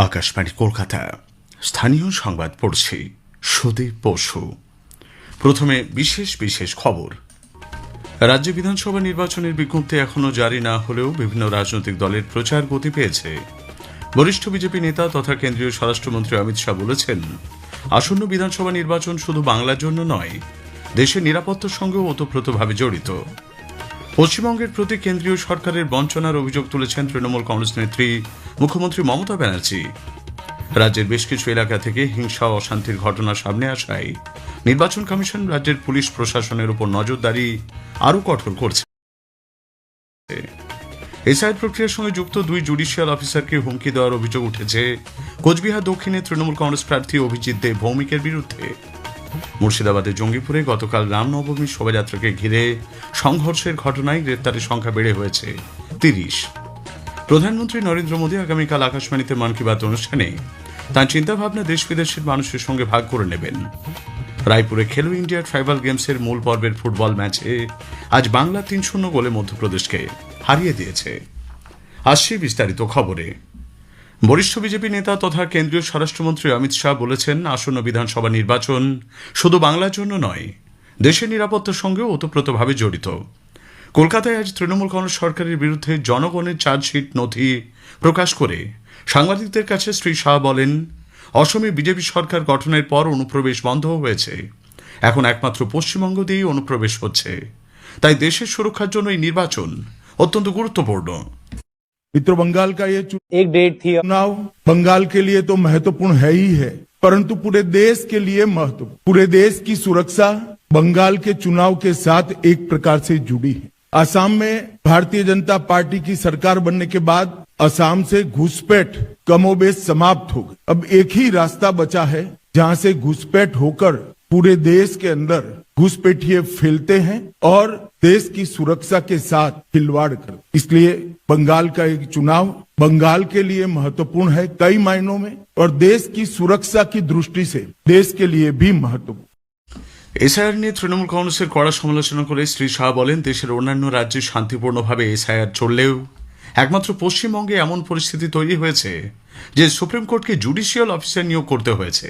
আকাশবাণী কলকাতা স্থানীয় সংবাদ পড়ছি সুদীপ বসু। প্রথমে বিশেষ বিশেষ খবর। রাজ্য বিধানসভা নির্বাচনের বিজ্ঞপ্তি এখনও জারি না হলেও বিভিন্ন রাজনৈতিক দলের প্রচার গতি পেয়েছে। বরিষ্ঠ বিজেপি নেতা তথা কেন্দ্রীয় স্বরাষ্ট্রমন্ত্রী অমিত শাহ বলেছেন, আসন্ন বিধানসভা নির্বাচন শুধু বাংলার জন্য নয়, দেশের নিরাপত্তার সঙ্গেও ওতপ্রোতভাবে জড়িত। পশ্চিমবঙ্গের প্রতি কেন্দ্রীয় সরকারের বঞ্চনার অভিযোগ তুলেছেন তৃণমূল কংগ্রেস নেত্রী মুখ্যমন্ত্রী মমতা ব্যানার্জি। রাজ্যের বেশ কিছু এলাকা থেকে হিংসা ও অশান্তির ঘটনা সামনে আসায় নির্বাচন কমিশন রাজ্যের পুলিশ প্রশাসনের উপর নজরদারি আরও কঠোর করছে। এসআইআর প্রক্রিয়ার সঙ্গে যুক্ত দুই জুডিশিয়াল অফিসারকে হুমকি দেওয়ার অভিযোগ উঠেছে কোচবিহার দক্ষিণে তৃণমূল কংগ্রেস প্রার্থী অভিজিৎ দেব ভৌমিকের বিরুদ্ধে। মুর্শিদাবাদের জঙ্গিপুরে গতকাল রামনবমী শোভাযাত্রাকে ঘিরে সংঘর্ষের ঘটনায় গ্রেপ্তারের সংখ্যা বেড়ে হয়েছে ৩০। প্রধানমন্ত্রী নরেন্দ্র মোদী আগামীকাল আকাশবাণীতে মন কি বাত অনুষ্ঠানে তাঁর চিন্তাভাবনা দেশ বিদেশের মানুষের সঙ্গে ভাগ করে নেবেন। রায়পুরে খেলো ইন্ডিয়া ট্রাইবাল গেমসের মূল পর্বের ফুটবল ম্যাচে আজ বাংলা ৩-০ গোলে মধ্যপ্রদেশকে হারিয়ে দিয়েছে। আসছি বিস্তারিত খবরে। বরিষ্ঠ বিজেপি নেতা তথা কেন্দ্রীয় স্বরাষ্ট্রমন্ত্রী অমিত শাহ বলেছেন, আসন্ন বিধানসভা নির্বাচন শুধু বাংলার জন্য নয়, দেশের নিরাপত্তার সঙ্গেও ওতপ্রোতভাবে জড়িত। কলকাতায় আজ তৃণমূল কংগ্রেস সরকারের বিরুদ্ধে জনগণের চার্জশিট নথি প্রকাশ করে সাংবাদিকদের কাছে শ্রী শাহ বলেন, অসমে বিজেপি সরকার গঠনের পর অনুপ্রবেশ বন্ধ হয়েছে, এখন একমাত্র পশ্চিমবঙ্গ দিয়েই অনুপ্রবেশ হচ্ছে। তাই দেশের সুরক্ষার জন্য এই নির্বাচন অত্যন্ত গুরুত্বপূর্ণ। मित्रों, बंगाल का ये एक डेट थी चुनाव बंगाल के लिए तो महत्वपूर्ण है ही है, परंतु पूरे देश के लिए महत्वपूर्ण, पूरे देश की सुरक्षा बंगाल के चुनाव के साथ एक प्रकार से जुड़ी है। असम में भारतीय जनता पार्टी की सरकार बनने के बाद असम से घुसपैठ कमोबेश समाप्त हो गई। अब एक ही रास्ता बचा है जहां से घुसपैठ होकर पूरे देश के अंदर घुसपैठिए फैलते हैं और देश की सुरक्षा के साथ खिलवाड़ कर। इसलिए बंगाल का एक चुनाव बंगाल के लिए महत्वपूर्ण है कई मायनों में, और देश की सुरक्षा की दृष्टि से देश के लिए भी महत्वपूर्ण। এসআইআর নিয়ে তৃণমূল কংগ্রেসের কড়া সমালোচনা করে শ্রী শাহ বলেন, দেশের অন্যান্য রাজ্যে শান্তিপূর্ণভাবে এসআইআর চললেও একমাত্র পশ্চিমবঙ্গে এমন পরিস্থিতি তৈরি হয়েছে যে সুপ্রিম কোর্টকে জুডিশিয়াল অফিসার নিয়োগ করতে হয়েছে।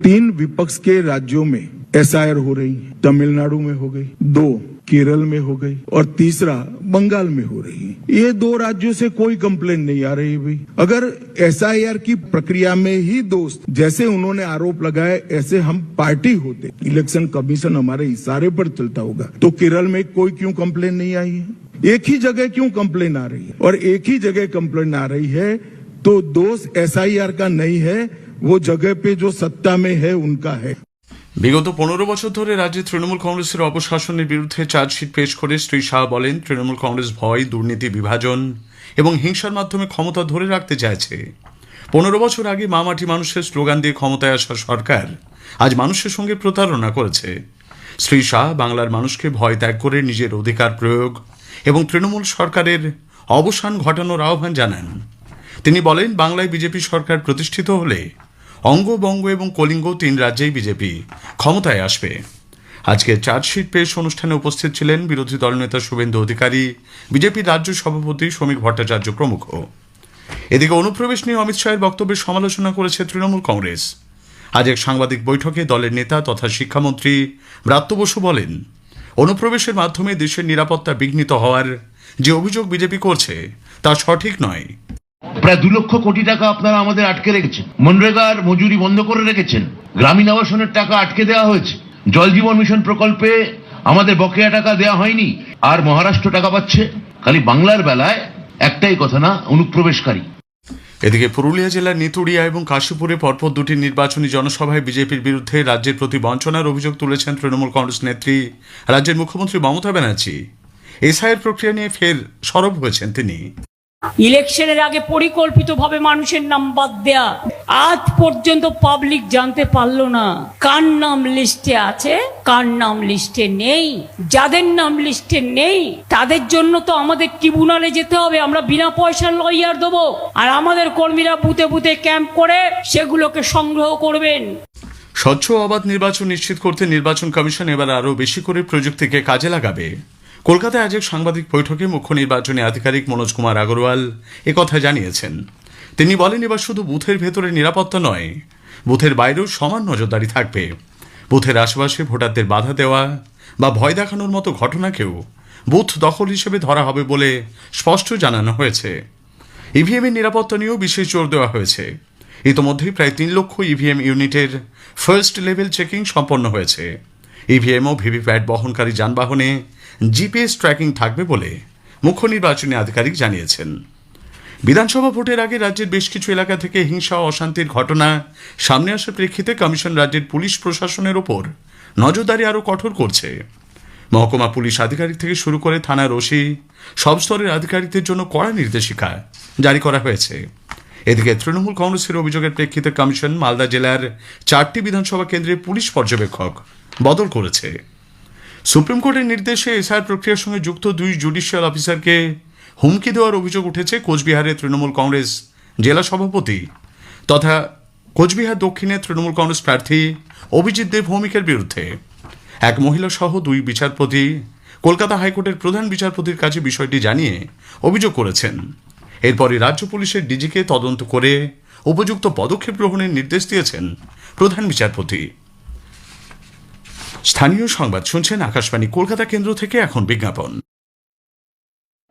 3 विपक्ष के राज्यों में एसआईआर हो रही, तमिलनाडु में हो गई, 2 केरल में हो गई और तीसरा बंगाल में हो रही है। ये 2 राज्यों से कोई कंप्लेन नहीं आ रही भाई। अगर एसआईआर की प्रक्रिया में ही दोस्त जैसे उन्होंने आरोप लगाए ऐसे हम पार्टी होते, इलेक्शन कमीशन हमारे इशारे पर चलता होगा, तो केरल में कोई क्यों कंप्लेन नहीं आई है? एक ही जगह क्यों कंप्लेन आ रही है? और एक ही जगह कंप्लेन आ रही है तो दोष एसआईआर का नहीं है, वो जगह पे जो सत्ता में है उनका है। বিগত 15 বছর ধরে রাজ্যে তৃণমূল কংগ্রেসের অপশাসনের বিরুদ্ধে চার্জশিট পেশ করে শ্রী শাহ বলেন, তৃণমূল কংগ্রেস ভয়, দুর্নীতি, বিভাজন এবং হিংসার মাধ্যমে ক্ষমতা ধরে রাখতে চাইছে। 15 বছর আগে মামাটি মানুষের স্লোগান দিয়ে ক্ষমতায় আসা সরকার আজ মানুষের সঙ্গে প্রতারণা করেছে। শ্রী শাহ বাংলার মানুষকে ভয় ত্যাগ করে নিজের অধিকার প্রয়োগ এবং তৃণমূল সরকারের অবসান ঘটানোর আহ্বান জানান। তিনি বলেন, বাংলায় বিজেপি সরকার প্রতিষ্ঠিত হলে অঙ্গ, বঙ্গ এবং কলিঙ্গ 3 রাজ্যেই বিজেপি ক্ষমতায় আসবে। আজকে চার্জশিট পেশ অনুষ্ঠানে উপস্থিত ছিলেন বিরোধী দলনেতা শুভেন্দু অধিকারী, বিজেপির রাজ্য সভাপতি সমীর ভট্টাচার্য প্রমুখ। এদিকে অনুপ্রবেশ নিয়ে অমিত শাহের বক্তব্যের সমালোচনা করেছে তৃণমূল কংগ্রেস। আজ এক সাংবাদিক বৈঠকে দলের নেতা তথা শিক্ষামন্ত্রী ব্রাত্য বসু বলেন, অনুপ্রবেশের মাধ্যমে দেশের নিরাপত্তা বিঘ্নিত হওয়ার যে অভিযোগ বিজেপি করছে তা সঠিক নয়। প্রায় 2 লক্ষ কোটি টাকা আপনারা আমাদের আটকে রেখেছেন, মনরেগার মজুরি বন্ধ করে রেখেছেন, গ্রামীণ আবাসনের টাকা আটকে দেওয়া হয়েছে, জল জীবন মিশন প্রকল্পে আমাদের বকেয়া টাকা দেওয়া হয়নি, আর মহারাষ্ট্র টাকা পাচ্ছে। খালি বাংলার বেলায় একটাই কথা না, অনুপ্রবেশকারী। এদিকে পুরুলিয়া জেলার নিতুড়িয়া এবং কাশীপুরে পরপর 2টি নির্বাচনী জনসভায় বিজেপির বিরুদ্ধে রাজ্যের প্রতি বঞ্চনার অভিযোগ তুলেছেন তৃণমূল কংগ্রেস নেত্রী, রাজ্যের মুখ্যমন্ত্রী মমতা ব্যানার্জি। এসআইআর প্রক্রিয়া নিয়ে ফের সরব হয়েছেন তিনি। ইলেকশনের আগে পরিকল্পিতভাবে মানুষের নাম বাদ দেয়া, আজ পর্যন্ত পাবলিক জানতে পারলো না কার নাম লিস্টে আছে, কার নাম লিস্টে নেই। যাদের নাম লিস্টে নেই তাদের জন্য তো আমাদের ট্রিব্যুনালে যেতে হবে, আমরা বিনা পয়সার লয়ার দেবো, আর আমাদের কর্মীরা বুথে বুথে ক্যাম্প করে সেগুলোকে সংগ্রহ করবেন। স্বচ্ছ অবাধ নির্বাচন নিশ্চিত করতে নির্বাচন কমিশন এবার আরও বেশি করে প্রযুক্তিকে কাজে লাগাবে। কলকাতায় আজ এক সাংবাদিক বৈঠকে মুখ্য নির্বাচনী আধিকারিক মনোজ কুমার আগরওয়াল একথা জানিয়েছেন। তিনি বলেন, এবার শুধু বুথের ভেতরে নিরাপত্তা নয়, বুথের বাইরেও সমান নজরদারি থাকবে। বুথের আশেপাশে ভোটারদের বাধা দেওয়া বা ভয় দেখানোর মতো ঘটনাকেও বুথ দখল হিসেবে ধরা হবে বলে স্পষ্ট জানানো হয়েছে। ইভিএমের নিরাপত্তা নিয়েও বিশেষ জোর দেওয়া হয়েছে। ইতোমধ্যেই প্রায় 3 লক্ষ ইভিএম ইউনিটের ফার্স্ট লেভেল চেকিং সম্পন্ন হয়েছে। ইভিএম ও ভিভিপ্যাট বহনকারী যানবাহনে জিপিএস ট্র্যাকিং থাকবে বলে মুখ্য নির্বাচনী আধিকারিক জানিয়েছেন। বিধানসভা ভোটের আগে রাজ্যের বেশ কিছু এলাকা থেকে হিংসা ও অশান্তির ঘটনা সামনে আসার প্রেক্ষিতে কমিশন রাজ্যের পুলিশ প্রশাসনের ওপর নজরদারি আরও কঠোর করছে। মহকুমা পুলিশ আধিকারিক থেকে শুরু করে থানার ওসি সব স্তরের আধিকারিকদের জন্য কড়া নির্দেশিকা জারি করা হয়েছে। এদিকে তৃণমূল কংগ্রেসের অভিযোগের প্রেক্ষিতে কমিশন মালদা জেলার 4টি বিধানসভা কেন্দ্রে পুলিশ পর্যবেক্ষক বদল করেছে। সুপ্রিম কোর্টের নির্দেশে এসআইআর প্রক্রিয়ার সঙ্গে যুক্ত 2 জুডিশিয়াল অফিসারকে হুমকি দেওয়ার অভিযোগ উঠেছে কোচবিহারের তৃণমূল কংগ্রেস জেলা সভাপতি তথা কোচবিহার দক্ষিণের তৃণমূল কংগ্রেস প্রার্থী অভিজিৎ দেব ভৌমিকের বিরুদ্ধে। এক মহিলা সহ 2 বিচারপতি কলকাতা হাইকোর্টের প্রধান বিচারপতির কাছে বিষয়টি জানিয়ে অভিযোগ করেছেন। এরপরই রাজ্য পুলিশের ডিজিকে তদন্ত করে উপযুক্ত পদক্ষেপ গ্রহণের নির্দেশ দিয়েছেন প্রধান বিচারপতি। স্থানীয় সংবাদ শুনছেন আকাশবাণী কলকাতা কেন্দ্র থেকে। এখন বিজ্ঞাপন।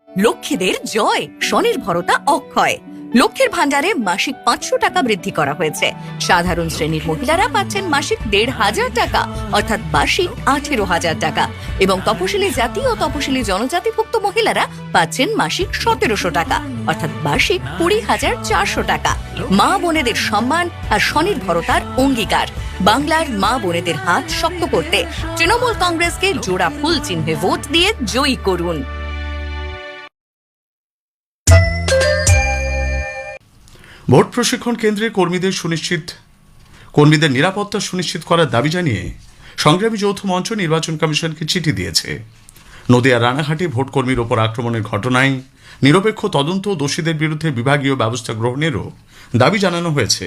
লক্ষ্মীদের জয়, স্বনির্ভরতা অক্ষয়। লক্ষ্মীর ভান্ডারে মাসিক 500 টাকা বৃদ্ধি করা হয়েছে। সাধারণ শ্রেণীর মহিলারা পাচ্ছেন মাসিক 1500 টাকা, অর্থাৎ বার্ষিক 18,000 টাকা, এবং তপশিলি জাতি ও তপশিলি জনজাতিভুক্ত মহিলারা পাচ্ছেন মাসিক 1700 টাকা, অর্থাৎ বার্ষিক 20,400 টাকা। মা বোনেদের সম্মান আর স্বনির্ভরতার অঙ্গীকার। বাংলার মা বোনেদের হাত শক্ত করতে তৃণমূল কংগ্রেসকে জোড়া ফুল চিহ্নে ভোট দিয়ে জয়ী করুন। ভোট প্রশিক্ষণ কেন্দ্রে কর্মীদের নিরাপত্তা সুনিশ্চিত করার দাবি জানিয়ে সংগ্রামী যৌথ মঞ্চ নির্বাচন কমিশনকে চিঠি দিয়েছে। নদিয়া রানাঘাটে ভোট কর্মীর ওপর আক্রমণের ঘটনায় নিরপেক্ষ তদন্ত, দোষীদের বিরুদ্ধে বিভাগীয় ব্যবস্থা গ্রহণেরও দাবি জানানো হয়েছে।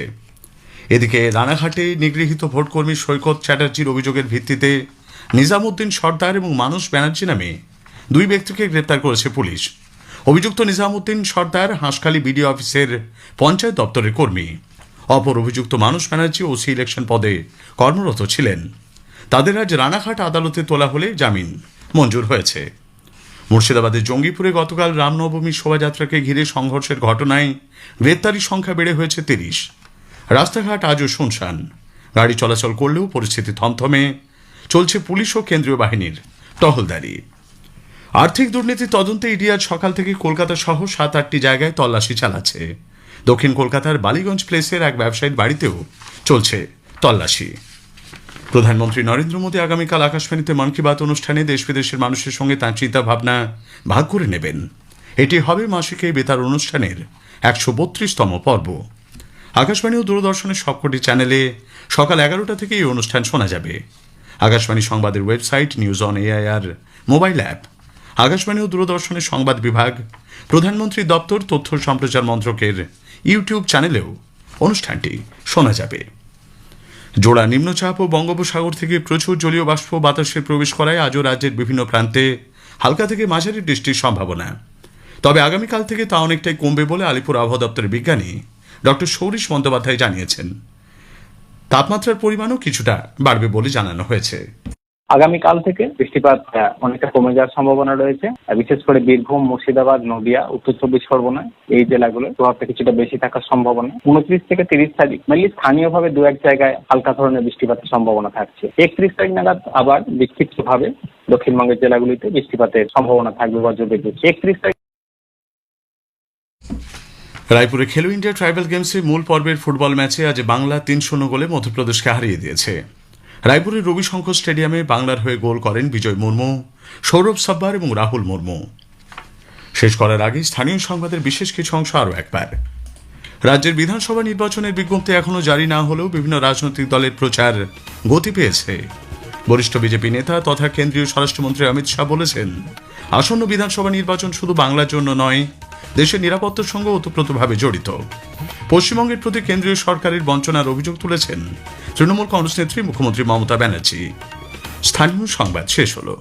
এদিকে রানাঘাটে নিগৃহীত ভোটকর্মী সৈকত চ্যাটার্জির অভিযোগের ভিত্তিতে নিজামুদ্দিন সর্দার এবং মানস ব্যানার্জি নামে 2 ব্যক্তিকে গ্রেপ্তার করেছে পুলিশ। অভিযুক্ত নিজামুদ্দিন সর্দার হাঁসখালী বিডিও অফিসের পঞ্চায়েত দপ্তরের কর্মী। অপর অভিযুক্ত মানস ব্যানার্জি ওসি ইলেকশন পদে কর্মরত ছিলেন। তাদের আজ রানাঘাট আদালতে তোলা হলে জামিন মঞ্জুর হয়েছে। মুর্শিদাবাদের জঙ্গিপুরে গতকাল রামনবমীর শোভাযাত্রাকে ঘিরে সংঘর্ষের ঘটনায় গ্রেপ্তারির সংখ্যা বেড়ে হয়েছে 30। রাস্তাঘাট আজও শুনশান। গাড়ি চলাচল করলেও পরিস্থিতি থমথমে। চলছে পুলিশ ও কেন্দ্রীয় বাহিনীর টহলদারি। আর্থিক দুর্নীতি তদন্তে ইডি আজ সকাল থেকে কলকাতা সহ 7-8টি জায়গায় তল্লাশি চালাচ্ছে। দক্ষিণ কলকাতার বালিগঞ্জ প্লেসের এক ব্যবসায়ীর বাড়িতেও চলছে তল্লাশি। প্রধানমন্ত্রী নরেন্দ্র মোদী আগামীকাল আকাশবাণীতে মন কি বাত অনুষ্ঠানে দেশ বিদেশের মানুষের সঙ্গে তাঁর চিন্তা ভাবনা ভাগ করে নেবেন। এটি হবে মাসিক এই বেতার অনুষ্ঠানের 132তম পর্ব। আকাশবাণী ও দূরদর্শনের সবকটি চ্যানেলে সকাল 11টা থেকে এই অনুষ্ঠান শোনা যাবে। আকাশবাণী সংবাদের website, news on AIR mobile app, Akashvani ও দূরদর্শনের সংবাদ বিভাগ, প্রধানমন্ত্রী দপ্তর, তথ্য সম্প্রচার মন্ত্রকের ইউটিউব চ্যানেলেও অনুষ্ঠানটি শোনা যাবে। জোড়া নিম্নচাপ ও বঙ্গোপসাগর থেকে প্রচুর জলীয় বাষ্প বাতাসে প্রবেশ করায় আজও রাজ্যের বিভিন্ন প্রান্তে হালকা থেকে মাঝারি বৃষ্টির সম্ভাবনা। তবে আগামীকাল থেকে তা অনেকটাই কমবে বলে আলিপুর আবহাওয়া দপ্তরের বিজ্ঞানী ডক্টর সৌরিশ বন্দ্যোপাধ্যায় জানিয়েছেন। তাপমাত্রার পরিমাণও কিছুটা বাড়বে বলে জানানো হয়েছে। আগামীকাল থেকে বৃষ্টিপাত অনেকটা কমে যাওয়ার সম্ভাবনা রয়েছে। বিশেষ করে বীরভূম, মুর্শিদাবাদ, নদিয়া, উত্তর 24 পরগনা এই জেলাগুলো প্রভাবটা কিছুটা বেশি থাকার সম্ভাবনা। 29 থেকে 30 তারিখ মেনলি স্থানীয়ভাবে 2-1 জায়গায় হালকা ধরনের বৃষ্টিপাতের সম্ভাবনা থাকছে। 31 তারিখ নাগাদ আবার বিক্ষিপ্তভাবে দক্ষিণবঙ্গের জেলাগুলিতে বৃষ্টিপাতের সম্ভাবনা থাকবে বজ্রবিদ্যুৎ। 31 তারিখ রায়পুরে খেলো ইন্ডিয়া ট্রাইবাল গেমসে মূল পর্বের ফুটবল ম্যাচে আজ বাংলা 3-0 গোলে মধ্যপ্রদেশকে হারিয়ে দিয়েছে। রায়পুরের রবিশঙ্কর স্টেডিয়ামে বাংলার হয়ে গোল করেন বিজয় মুর্মু, সৌরভ সাব্বার এবং রাহুল মুর্মু। শেষ করার আগে স্থানীয় সংবাদের বিশেষ কিছু অংশ আরও একবার। রাজ্যের বিধানসভা নির্বাচনের বিজ্ঞপ্তি এখনও জারি না হলেও বিভিন্ন রাজনৈতিক দলের প্রচার গতি পেয়েছে। বরিষ্ঠ বিজেপি নেতা তথা কেন্দ্রীয় স্বরাষ্ট্রমন্ত্রী অমিত শাহ বলেছেন, আসন্ন বিধানসভা নির্বাচন শুধু বাংলার জন্য নয়, দেশের নিরাপত্তার সঙ্গে ওতপ্রোতভাবে জড়িত। পশ্চিমবঙ্গের প্রতি কেন্দ্রীয় সরকারের বঞ্চনার অভিযোগ তুলেছেন তৃণমূল কংগ্রেস নেত্রী মুখ্যমন্ত্রী মমতা ব্যানার্জি। স্থানীয় সংবাদ শেষ হলো।